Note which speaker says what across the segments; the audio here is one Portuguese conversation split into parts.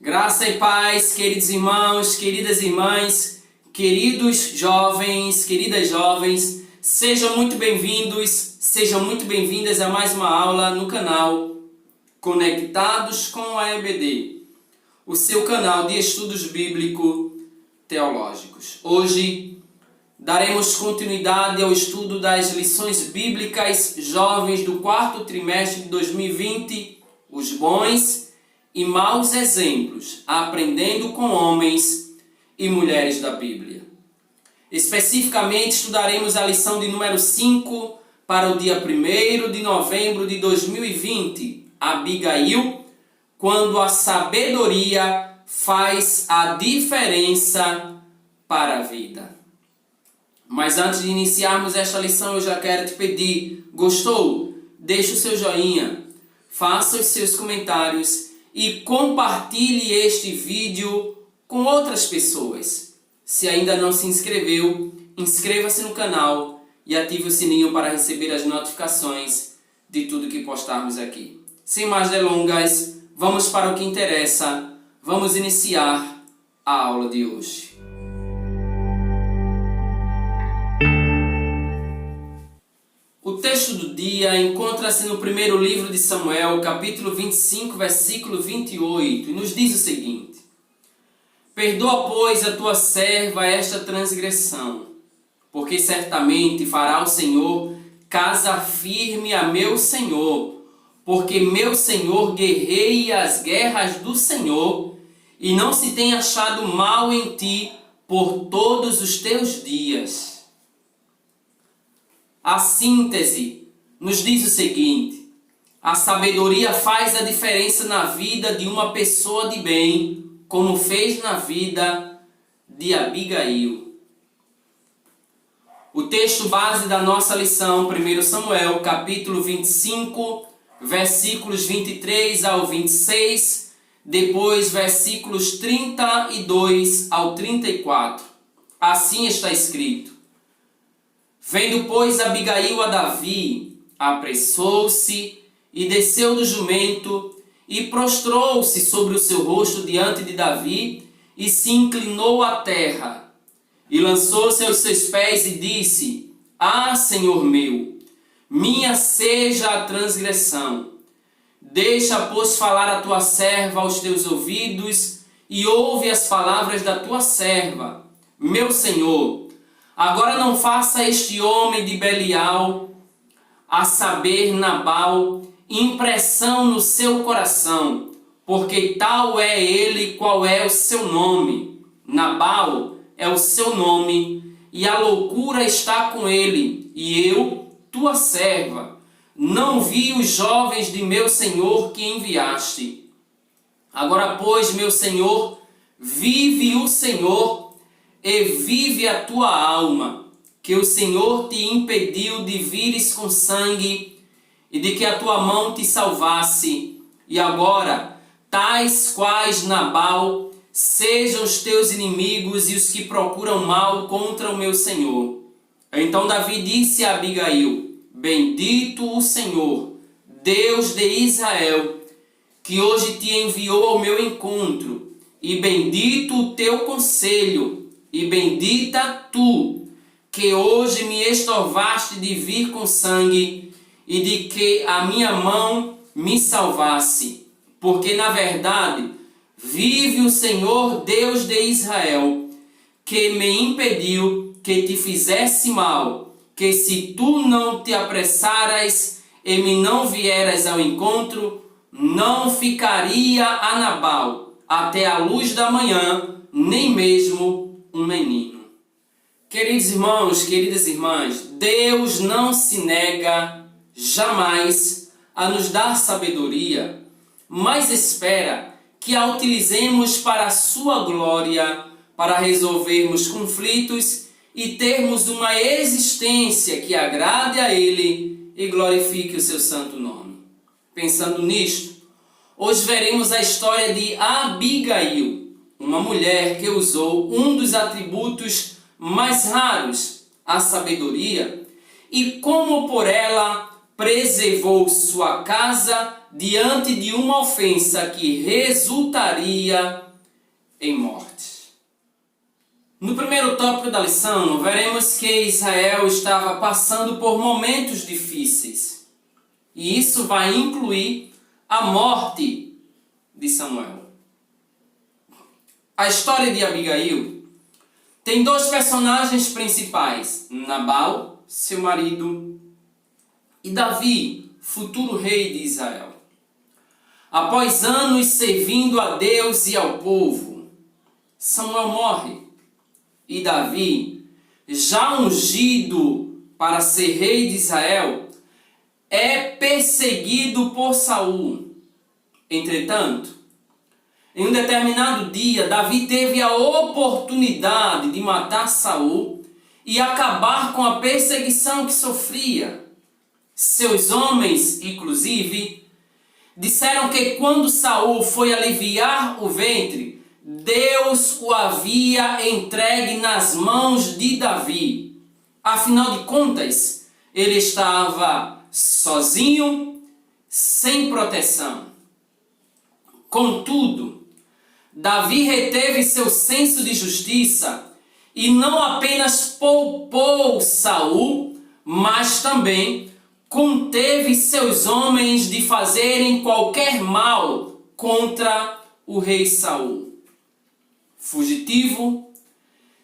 Speaker 1: Graça e paz, queridos irmãos, queridas irmãs, queridos jovens, queridas jovens, sejam muito bem-vindos, sejam muito bem-vindas a mais uma aula no canal Conectados com a EBD, o seu canal de estudos bíblico-teológicos. Hoje daremos continuidade ao estudo das lições bíblicas jovens do quarto trimestre de 2020, os bons e maus exemplos, aprendendo com homens e mulheres da Bíblia. Especificamente, estudaremos a lição de número 5 para o dia 1º de novembro de 2020, Abigail, quando a sabedoria faz a diferença para a vida. Mas antes de iniciarmos esta lição, eu já quero te pedir, gostou? Deixe o seu joinha, faça os seus comentários e compartilhe este vídeo com outras pessoas. Se ainda não se inscreveu, inscreva-se no canal e ative o sininho para receber as notificações de tudo que postarmos aqui. Sem mais delongas, vamos para o que interessa. Vamos iniciar a aula de hoje. O texto do dia encontra-se no primeiro livro de Samuel, capítulo 25, versículo 28, e nos diz o seguinte: Perdoa, pois, a tua serva esta transgressão, porque certamente fará o Senhor casa firme a meu Senhor, porque meu Senhor guerreia as guerras do Senhor, e não se tem achado mal em ti por todos os teus dias. A síntese nos diz o seguinte: a sabedoria faz a diferença na vida de uma pessoa de bem, como fez na vida de Abigail. O texto base da nossa lição, 1 Samuel, capítulo 25, versículos 23 ao 26, depois versículos 32 ao 34. Assim está escrito: Vendo, pois, Abigail a Davi, apressou-se e desceu do jumento e prostrou-se sobre o seu rosto diante de Davi e se inclinou à terra. E lançou-se aos seus pés e disse: Ah, Senhor meu, minha seja a transgressão. Deixa, pois, falar a tua serva aos teus ouvidos e ouve as palavras da tua serva. Meu Senhor, agora não faça este homem de Belial, a saber, Nabal, impressão no seu coração, porque tal é ele qual é o seu nome. Nabal é o seu nome, e a loucura está com ele, e eu, tua serva, não vi os jovens de meu senhor que enviaste. Agora, pois, meu senhor, vive o Senhor, e vive a tua alma, que o Senhor te impediu de vires com sangue e de que a tua mão te salvasse. E agora, tais quais Nabal, sejam os teus inimigos e os que procuram mal contra o meu Senhor. Então Davi disse a Abigail: Bendito o Senhor, Deus de Israel, que hoje te enviou ao meu encontro, e bendito o teu conselho, e bendita tu, que hoje me estorvaste de vir com sangue, e de que a minha mão me salvasse. Porque, na verdade, vive o Senhor Deus de Israel, que me impediu que te fizesse mal, que se tu não te apressaras e me não vieras ao encontro, não ficaria a Nabal até a luz da manhã, nem mesmo um menino. Queridos irmãos, queridas irmãs, Deus não se nega jamais a nos dar sabedoria, mas espera que a utilizemos para a sua glória, para resolvermos conflitos e termos uma existência que agrade a Ele e glorifique o seu santo nome. Pensando nisto, hoje veremos a história de Abigail, uma mulher que usou um dos atributos mais raros, a sabedoria, e como por ela preservou sua casa diante de uma ofensa que resultaria em morte. No primeiro tópico da lição, veremos que Israel estava passando por momentos difíceis. E isso vai incluir a morte de Samuel. A história de Abigail tem dois personagens principais: Nabal, seu marido, e Davi, futuro rei de Israel. Após anos servindo a Deus e ao povo, Samuel morre. E Davi, já ungido para ser rei de Israel, é perseguido por Saul. Entretanto, em um determinado dia, Davi teve a oportunidade de matar Saul e acabar com a perseguição que sofria. Seus homens, inclusive, disseram que quando Saul foi aliviar o ventre, Deus o havia entregue nas mãos de Davi. Afinal de contas, ele estava sozinho, sem proteção. Contudo, Davi reteve seu senso de justiça e não apenas poupou Saul, mas também conteve seus homens de fazerem qualquer mal contra o rei Saul. Fugitivo,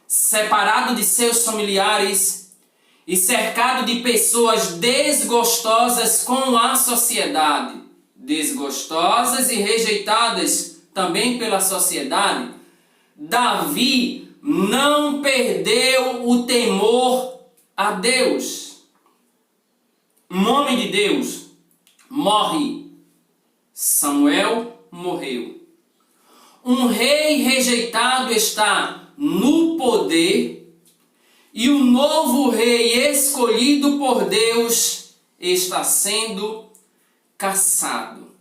Speaker 1: separado de seus familiares e cercado de pessoas desgostosas com a sociedade, desgostosas e rejeitadas também pela sociedade, Davi não perdeu o temor a Deus. Um homem de Deus morre. Samuel morreu. Um rei rejeitado está no poder e o novo rei escolhido por Deus está sendo caçado.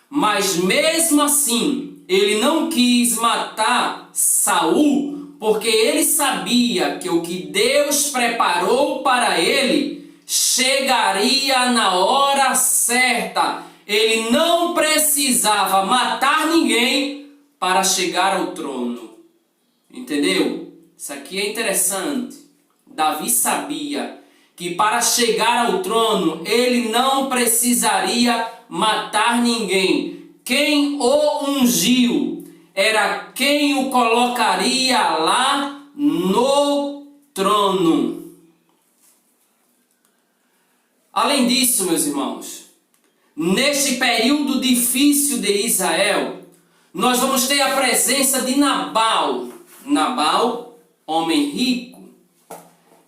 Speaker 1: Mas mesmo assim, ele não quis matar Saul, porque ele sabia que o que Deus preparou para ele chegaria na hora certa. Ele não precisava matar ninguém para chegar ao trono. Entendeu? Isso aqui é interessante. Davi sabia que para chegar ao trono ele não precisaria matar ninguém. Quem o ungiu era quem o colocaria lá no trono. Além disso, meus irmãos, neste período difícil de Israel, nós vamos ter a presença de Nabal. Nabal, homem rico,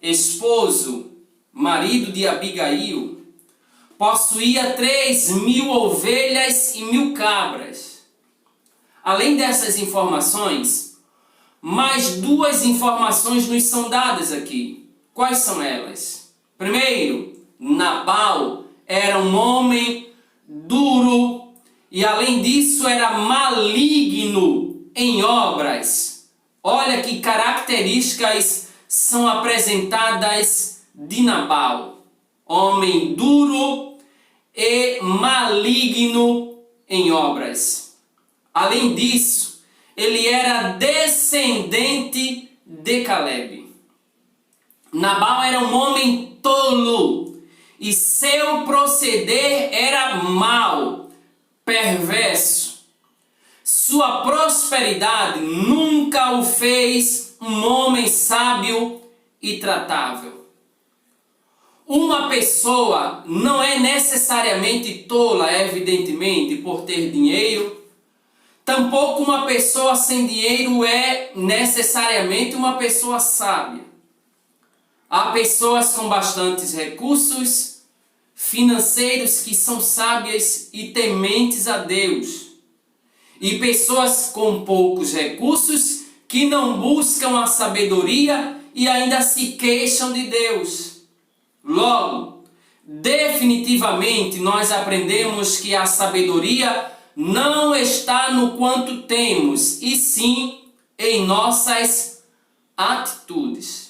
Speaker 1: esposo, marido de Abigail, possuía 3.000 ovelhas e 1.000 cabras. Além dessas informações, mais duas informações nos são dadas aqui. Quais são elas? Primeiro, Nabal era um homem duro e, além disso, era maligno em obras. Olha que características são apresentadas de Nabal. Homem duro e maligno em obras. Além disso, ele era descendente de Caleb. Nabal era um homem tolo e seu proceder era mau, perverso. Sua prosperidade nunca o fez um homem sábio e tratável. Uma pessoa não é necessariamente tola, evidentemente, por ter dinheiro. Tampouco uma pessoa sem dinheiro é necessariamente uma pessoa sábia. Há pessoas com bastantes recursos financeiros que são sábias e tementes a Deus. E pessoas com poucos recursos que não buscam a sabedoria e ainda se queixam de Deus. Logo, definitivamente nós aprendemos que a sabedoria não está no quanto temos, e sim em nossas atitudes.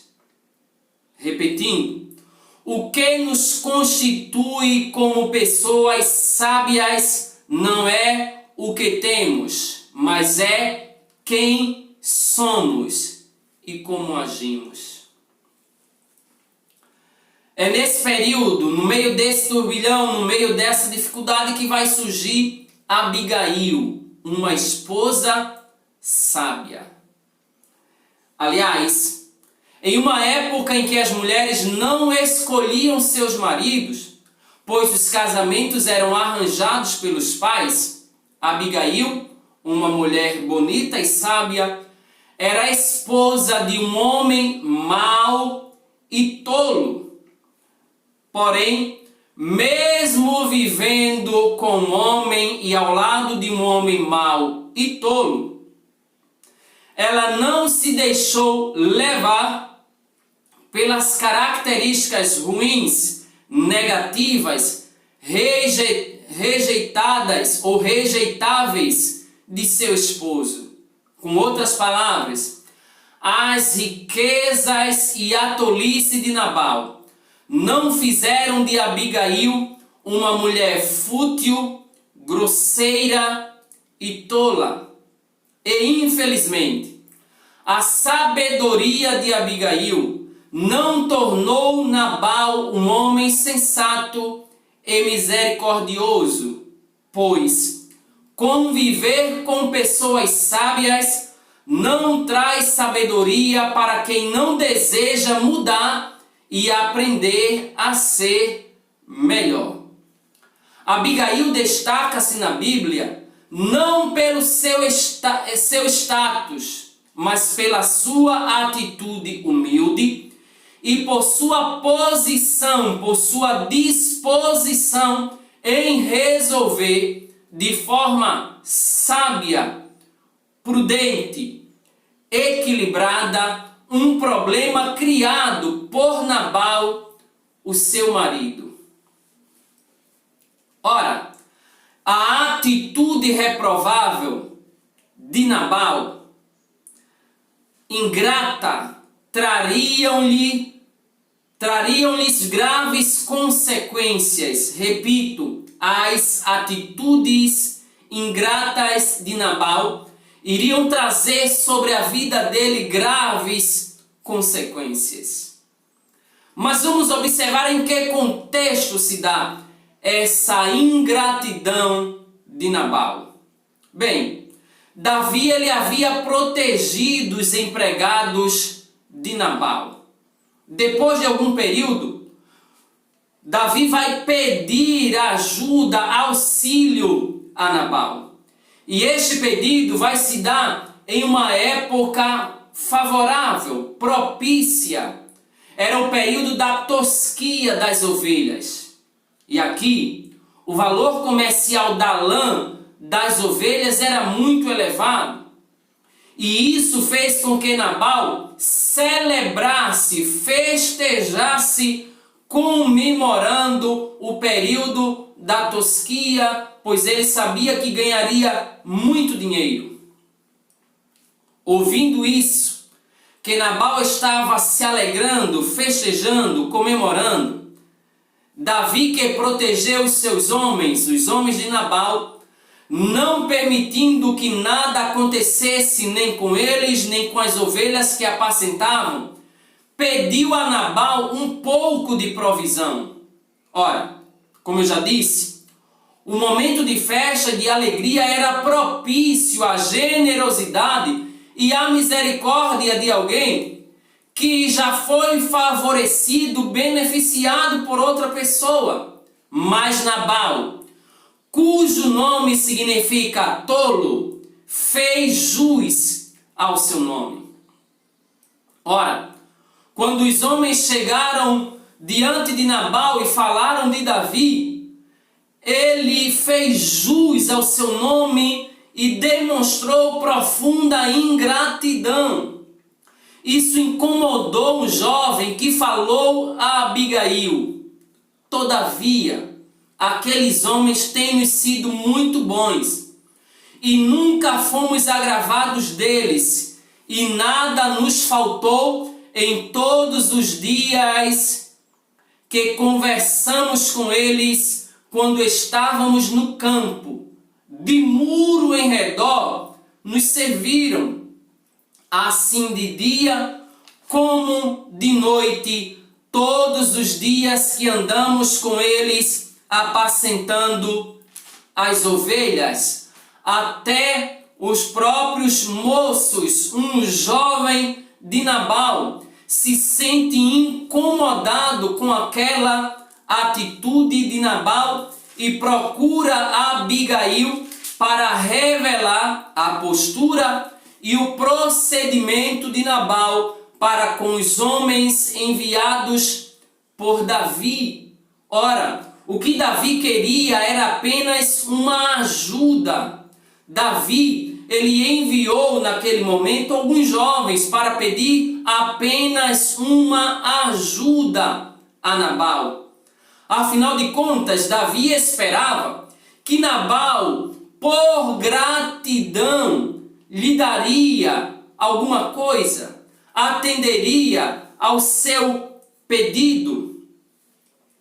Speaker 1: Repetindo, o que nos constitui como pessoas sábias não é o que temos, mas é quem somos e como agimos. É nesse período, no meio desse turbilhão, no meio dessa dificuldade, que vai surgir Abigail, uma esposa sábia. Aliás, em uma época em que as mulheres não escolhiam seus maridos, pois os casamentos eram arranjados pelos pais, Abigail, uma mulher bonita e sábia, era a esposa de um homem mau e tolo. Porém, mesmo vivendo com um homem e ao lado de um homem mau e tolo, ela não se deixou levar pelas características ruins, negativas, rejeitadas ou rejeitáveis de seu esposo. Com outras palavras, as riquezas e a tolice de Nabal não fizeram de Abigail uma mulher fútil, grosseira e tola. E infelizmente, a sabedoria de Abigail não tornou Nabal um homem sensato e misericordioso, pois conviver com pessoas sábias não traz sabedoria para quem não deseja mudar e aprender a ser melhor. Abigail destaca-se na Bíblia não pelo seu status, mas pela sua atitude humilde e por sua posição, por sua disposição em resolver de forma sábia, prudente, equilibrada, um problema criado por Nabal, o seu marido. Ora, a atitude reprovável de Nabal, ingrata, trariam-lhes graves consequências. Repito, as atitudes ingratas de Nabal iriam trazer sobre a vida dele graves consequências. Mas vamos observar em que contexto se dá essa ingratidão de Nabal. Bem, Davi ele havia protegido os empregados de Nabal. Depois de algum período, Davi vai pedir ajuda, auxílio a Nabal. E este pedido vai se dar em uma época favorável, propícia. Era o período da tosquia das ovelhas. E aqui, o valor comercial da lã das ovelhas era muito elevado. E isso fez com que Nabal celebrasse, festejasse, comemorando o período da tosquia, pois ele sabia que ganharia muito dinheiro. Ouvindo isso, que Nabal estava se alegrando, festejando, comemorando, Davi, que protegeu os seus homens, os homens de Nabal, não permitindo que nada acontecesse nem com eles, nem com as ovelhas que apacentavam, pediu a Nabal um pouco de provisão. Ora, como eu já disse, o momento de festa e de alegria era propício à generosidade e à misericórdia de alguém que já foi favorecido, beneficiado por outra pessoa. Mas Nabal, cujo nome significa tolo, fez jus ao seu nome. Ora, quando os homens chegaram diante de Nabal e falaram de Davi, ele fez jus ao seu nome e demonstrou profunda ingratidão. Isso incomodou um jovem que falou a Abigail: todavia, aqueles homens têm nos sido muito bons, e nunca fomos agravados deles, e nada nos faltou em todos os dias que conversamos com eles quando estávamos no campo, de muro em redor nos serviram, assim de dia como de noite, todos os dias que andamos com eles, apacentando as ovelhas. Até os próprios moços, um jovem de Nabal, se sente incomodado com aquela atitude de Nabal e procura Abigail para revelar a postura e o procedimento de Nabal para com os homens enviados por Davi. Ora, o que Davi queria era apenas uma ajuda. Davi, ele enviou naquele momento alguns jovens para pedir apenas uma ajuda a Nabal. Afinal de contas, Davi esperava que Nabal, por gratidão, lhe daria alguma coisa, atenderia ao seu pedido.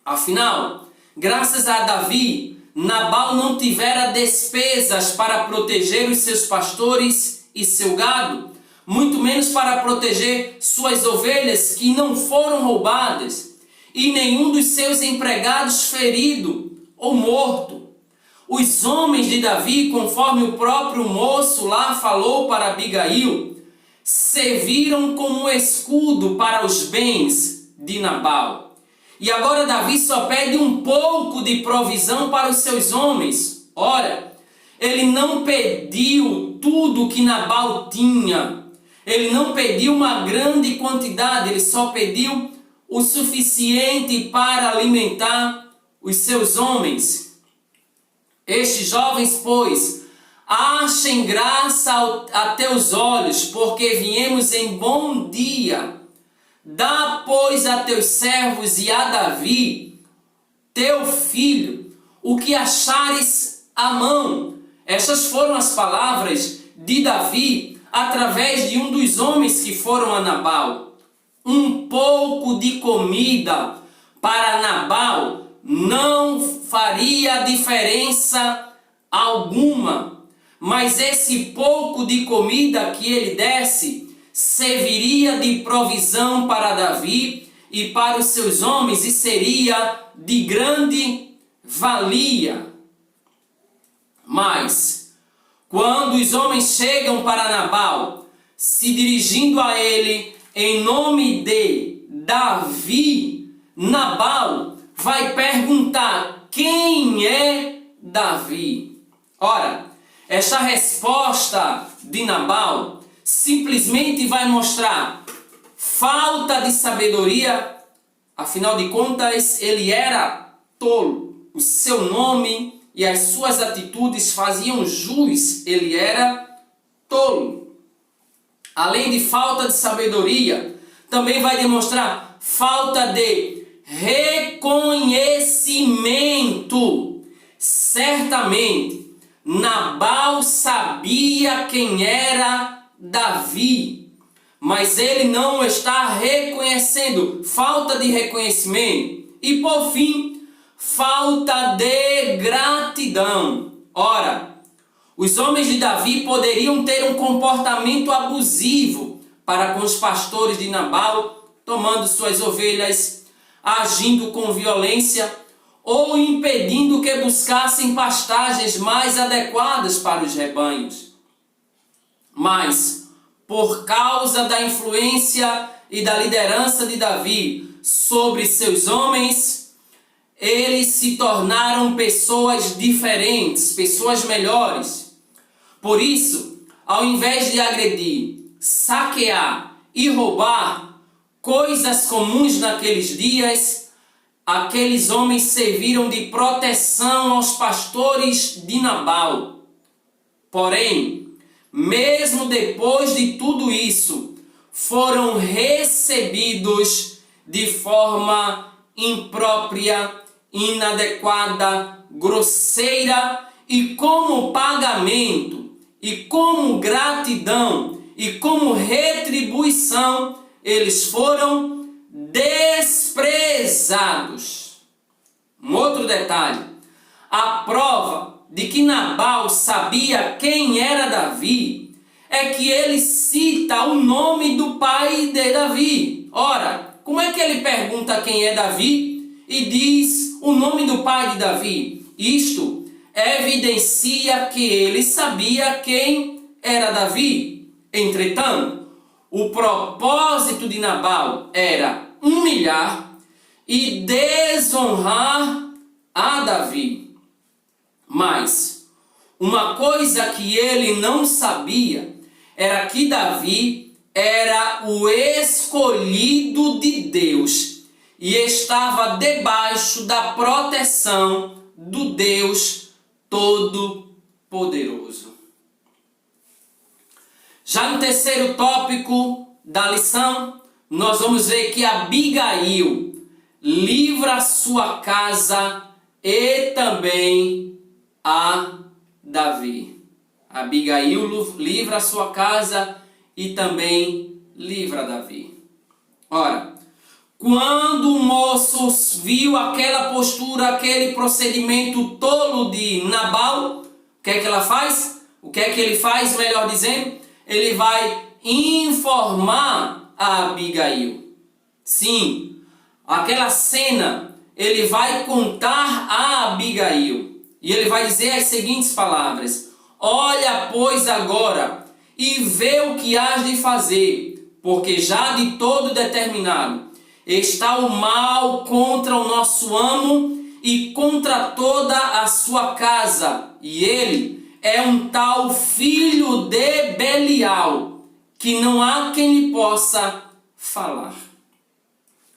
Speaker 1: Afinal, graças a Davi, Nabal não tivera despesas para proteger os seus pastores e seu gado, muito menos para proteger suas ovelhas que não foram roubadas, e nenhum dos seus empregados ferido ou morto. Os homens de Davi, conforme o próprio moço lá falou para Abigail, serviram como escudo para os bens de Nabal. E agora Davi só pede um pouco de provisão para os seus homens. Ora, ele não pediu tudo que Nabal tinha. Ele não pediu uma grande quantidade, ele só pediu o suficiente para alimentar os seus homens. Estes jovens, pois, achem graça a teus olhos, porque viemos em bom dia. Dá, pois, a teus servos e a Davi, teu filho, o que achares à mão. Estas foram as palavras de Davi através de um dos homens que foram a Nabal. Um pouco de comida para Nabal não faria diferença alguma, mas esse pouco de comida que ele desse serviria de provisão para Davi e para os seus homens e seria de grande valia. Mas, quando os homens chegam para Nabal, se dirigindo a ele em nome de Davi, Nabal vai perguntar: quem é Davi? Ora, esta resposta de Nabal simplesmente vai mostrar falta de sabedoria. Afinal de contas, ele era tolo. O seu nome e as suas atitudes faziam jus, ele era tolo. Além de falta de sabedoria, também vai demonstrar falta de reconhecimento. Certamente, Nabal sabia quem era Davi, mas ele não está reconhecendo. Falta de reconhecimento. E por fim, falta de gratidão. Ora, os homens de Davi poderiam ter um comportamento abusivo para com os pastores de Nabal, tomando suas ovelhas, agindo com violência ou impedindo que buscassem pastagens mais adequadas para os rebanhos. Mas, por causa da influência e da liderança de Davi sobre seus homens, eles se tornaram pessoas diferentes, pessoas melhores. Por isso, ao invés de agredir, saquear e roubar, coisas comuns naqueles dias, aqueles homens serviram de proteção aos pastores de Nabal. Porém, mesmo depois de tudo isso, foram recebidos de forma imprópria, inadequada, grosseira, e como pagamento, e como gratidão, e como retribuição, eles foram desprezados. Um outro detalhe: a prova de que Nabal sabia quem era Davi é que ele cita o nome do pai de Davi. Ora, como é que ele pergunta quem é Davi e diz o nome do pai de Davi? Isto evidencia que ele sabia quem era Davi. Entretanto, o propósito de Nabal era humilhar e desonrar a Davi. Mas uma coisa que ele não sabia era que Davi era o escolhido de Deus e estava debaixo da proteção do Deus Todo-Poderoso. Já no terceiro tópico da lição, nós vamos ver que Abigail livra sua casa e também a Davi. Abigail livra sua casa e também livra Davi. Ora, quando o moço viu aquela postura, aquele procedimento tolo de Nabal, o que é que ela faz? O que é que ele faz, melhor dizendo? Ele vai informar a Abigail. Sim, aquela cena, ele vai contar a Abigail. E ele vai dizer as seguintes palavras: olha, pois, agora, e vê o que hás de fazer, porque já de todo determinado está o mal contra o nosso amo e contra toda a sua casa, e ele é um tal filho de Belial, que não há quem lhe possa falar.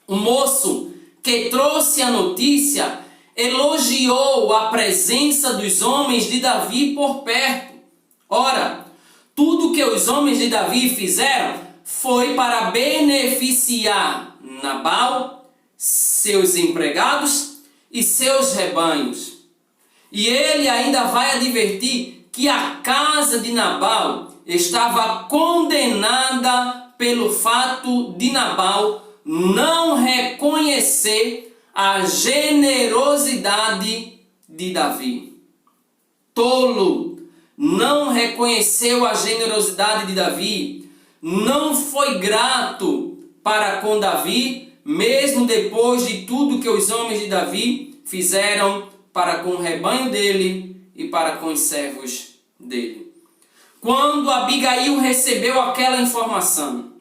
Speaker 1: O moço que trouxe a notícia elogiou a presença dos homens de Davi por perto. Ora, tudo que os homens de Davi fizeram foi para beneficiar Nabal, seus empregados e seus rebanhos. E ele ainda vai advertir que a casa de Nabal estava condenada pelo fato de Nabal não reconhecer a generosidade de Davi. Tolo, não reconheceu a generosidade de Davi, não foi grato para com Davi, mesmo depois de tudo que os homens de Davi fizeram para com o rebanho dele e para com os servos dele. Quando Abigail recebeu aquela informação,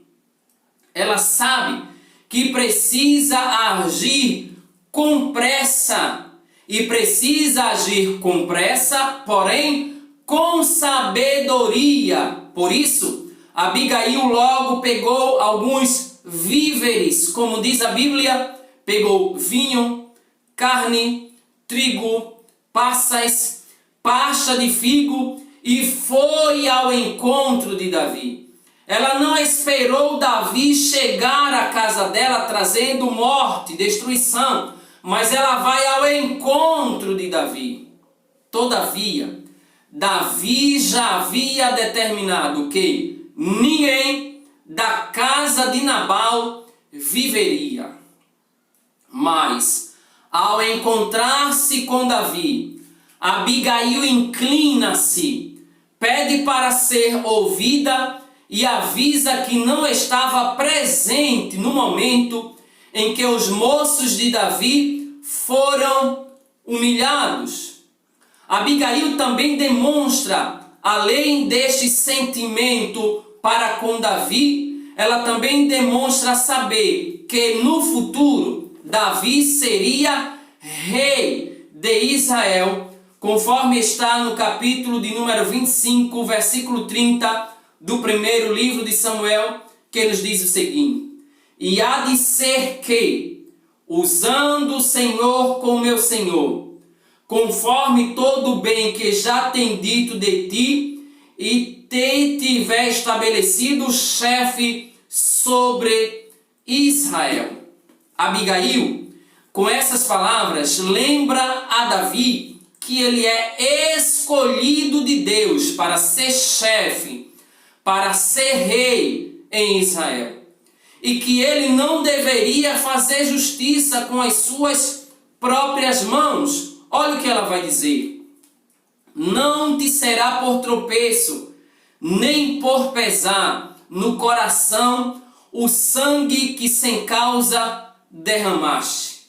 Speaker 1: ela sabe que precisa agir com pressa, e precisa agir com pressa, porém com sabedoria. Por isso, Abigail logo pegou alguns víveres, como diz a Bíblia, pegou vinho, carne, trigo, passas, pasta de figo e foi ao encontro de Davi. Ela não esperou Davi chegar à casa dela trazendo morte, destruição, mas ela vai ao encontro de Davi. Todavia, Davi já havia determinado que ninguém da casa de Nabal viveria. Mas, ao encontrar-se com Davi, Abigail inclina-se, pede para ser ouvida e avisa que não estava presente no momento em que os moços de Davi foram humilhados. Abigail também demonstra, além deste sentimento para com Davi, ela também demonstra saber que no futuro Davi seria rei de Israel, conforme está no capítulo de número 25, versículo 30 do primeiro livro de Samuel, que nos diz o seguinte: e há de ser que, usando o Senhor com meu Senhor, conforme todo o bem que já tem dito de ti, e te tiver estabelecido chefe sobre Israel. Abigail, com essas palavras, lembra a Davi que ele é escolhido de Deus para ser chefe, para ser rei em Israel. E que ele não deveria fazer justiça com as suas próprias mãos. Olha o que ela vai dizer. não te será por tropeço, nem por pesar no coração o sangue que sem causa derramaste.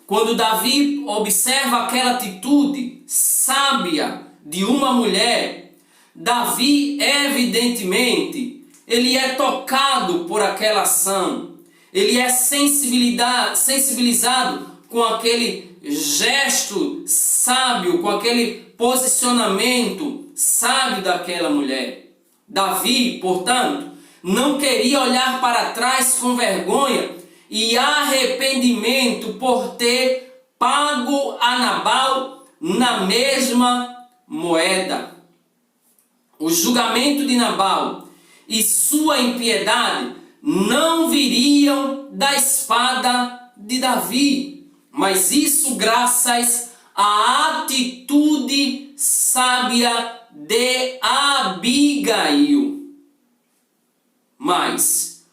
Speaker 1: Quando Davi observa aquela atitude sábia de uma mulher, Davi evidentemente, ele é tocado por aquela ação, ele é sensibilizado com aquele gesto sábio, com aquele posicionamento sábio daquela mulher. Davi, portanto, não queria olhar para trás com vergonha e arrependimento por ter pago a Nabal na mesma moeda. O julgamento de Nabal e sua impiedade não viriam da espada de Davi, mas isso graças à atitude sábia de Abigail. Mas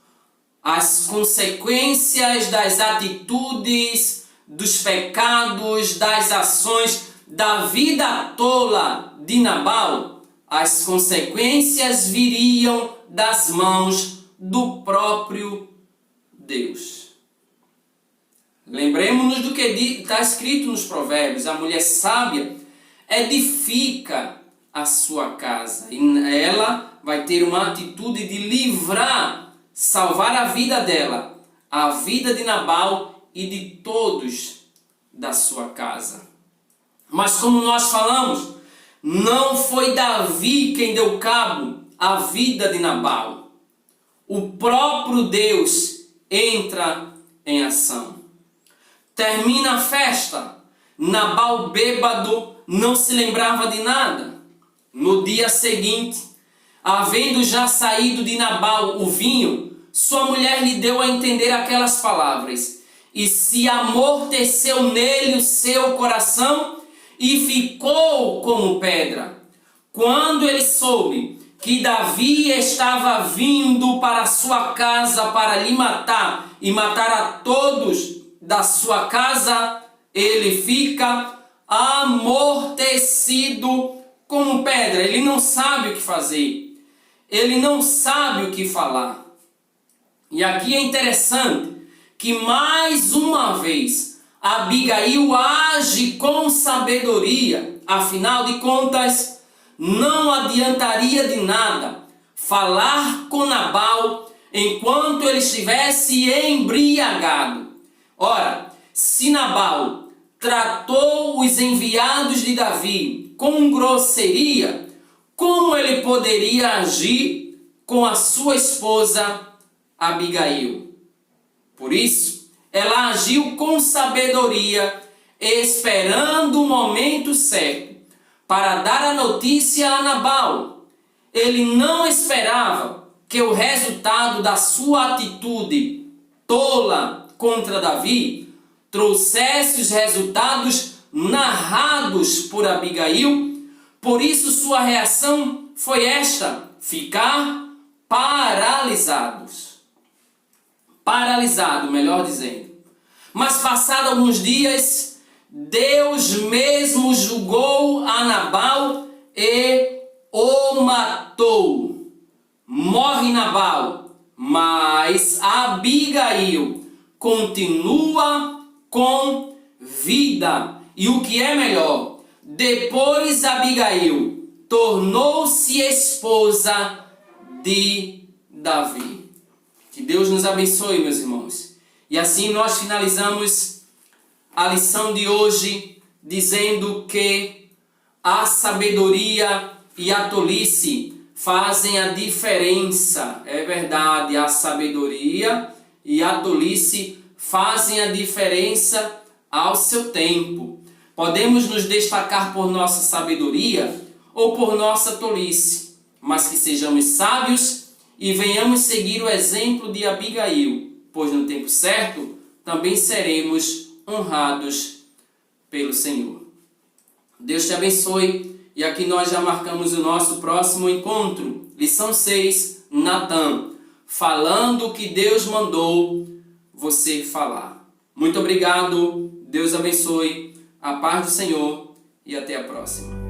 Speaker 1: as consequências das atitudes, dos pecados, das ações da vida tola de Nabal, as consequências viriam das mãos do próprio Deus. Lembremos-nos do que está escrito nos Provérbios: a mulher sábia edifica a sua casa, e ela vai ter uma atitude de livrar, salvar a vida dela, a vida de Nabal e de todos da sua casa. Mas como nós falamos, não foi Davi quem deu cabo à vida de Nabal. O próprio Deus entra em ação. Termina a festa. Nabal, bêbado, não se lembrava de nada. No dia seguinte, havendo já saído de Nabal o vinho, sua mulher lhe deu a entender aquelas palavras: e se amorteceu nele o seu coração e ficou como pedra. Quando ele soube que Davi estava vindo para sua casa para lhe matar e matar a todos da sua casa, ele fica amortecido como pedra. Ele não sabe o que fazer, ele não sabe o que falar. E aqui é interessante que mais uma vez Abigail age com sabedoria. Afinal de contas, não adiantaria de nada falar com Nabal enquanto ele estivesse embriagado. Ora, se Nabal tratou os enviados de Davi com grosseria, como ele poderia agir com a sua esposa Abigail? Por isso, ela agiu com sabedoria, esperando o momento certo para dar a notícia a Nabal. Ele não esperava que o resultado da sua atitude tola contra Davi trouxesse os resultados narrados por Abigail. Por isso sua reação foi esta: ficar paralisado, melhor dizendo. Mas passados alguns dias, Deus mesmo julgou a Nabal e o matou. Morre Nabal, mas Abigail continua com vida. E o que é melhor, depois Abigail tornou-se esposa de Davi. Que Deus nos abençoe, meus irmãos. E assim nós finalizamos a lição de hoje dizendo que a sabedoria e a tolice fazem a diferença. É verdade, a sabedoria e a tolice fazem a diferença ao seu tempo. Podemos nos destacar por nossa sabedoria ou por nossa tolice, mas que sejamos sábios e venhamos seguir o exemplo de Abigail, pois no tempo certo também seremos honrados pelo Senhor. Deus te abençoe, e aqui nós já marcamos o nosso próximo encontro. Lição 6, Natan, falando o que Deus mandou você falar. Muito obrigado, Deus abençoe, a paz do Senhor e até a próxima.